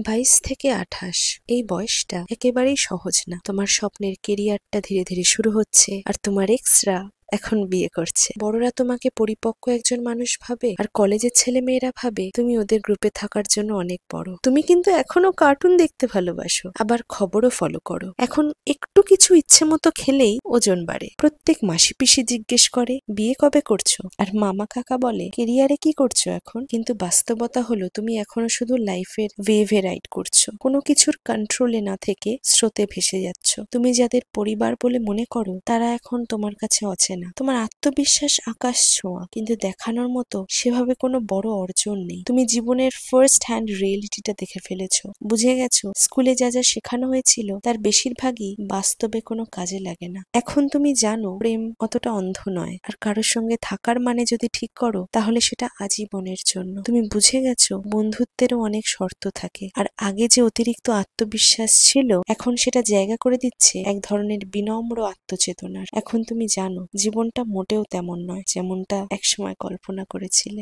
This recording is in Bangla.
22 থেকে 28 এই বয়সটা একেবারেই সহজ না। তোমার স্বপ্নের কেরিয়ারটা ধীরে ধীরে শুরু হচ্ছে, আর তোমার এক্সরা এখন বিয়ে করছে। বড়রা তোমাকে পরিপক্ক একজন মানুষ ভাবে, আর কলেজের ছেলে মেয়েরা ভাবে তুমি ওদের গ্রুপে থাকার জন্য অনেক বড়। তুমি কিন্তু এখনো কার্টুন দেখতে ভালোবাসো, আবার খবরও ফলো করো। এখন একটু কিছু ইচ্ছে মতো খেলেই ওজন বাড়ে। প্রত্যেক মাসি পিসি জিজ্ঞেস করে বিয়ে কবে করছো, আর মামা কাকা বলে কেরিয়ারে কি করছো এখন। কিন্তু বাস্তবতা হলো তুমি এখনো শুধু লাইফের ওয়েভে রাইড করছো, কোনো কিছুর কন্ট্রোলে না থেকে স্রোতে ভেসে যাচ্ছ। তুমি যাদের পরিবার বলে মনে করো তারা এখন তোমার কাছে অচেনা। তোমার আত্মবিশ্বাস আকাশ ছোঁয়া, কিন্তু দেখানোর মতো সেভাবে কোনো বড় অর্জন নেই। তুমি জীবনের ফার্স্ট হ্যান্ড রিয়েলিটিটা দেখে ফেলেছো, বুঝে গেছো স্কুলে যা যা শেখানো হয়েছিল তার বেশিরভাগই বাস্তবে কোনো কাজে লাগে না। এখন তুমি জানো প্রেম অতটা অন্ধ নয়, আর কারোর সঙ্গে থাকার মানে যদি ঠিক করো তাহলে সেটা আজীবনের জন্য। তুমি বুঝে গেছো বন্ধুত্বেরও অনেক শর্ত থাকে, আর আগে যে অতিরিক্ত আত্মবিশ্বাস ছিল এখন সেটা জায়গা করে দিচ্ছে এক ধরনের বিনম্র আত্মচেতনার। এখন তুমি জানো জীবনটা মোটেও তেমন নয় যেমনটা একসময় কল্পনা করেছিলে।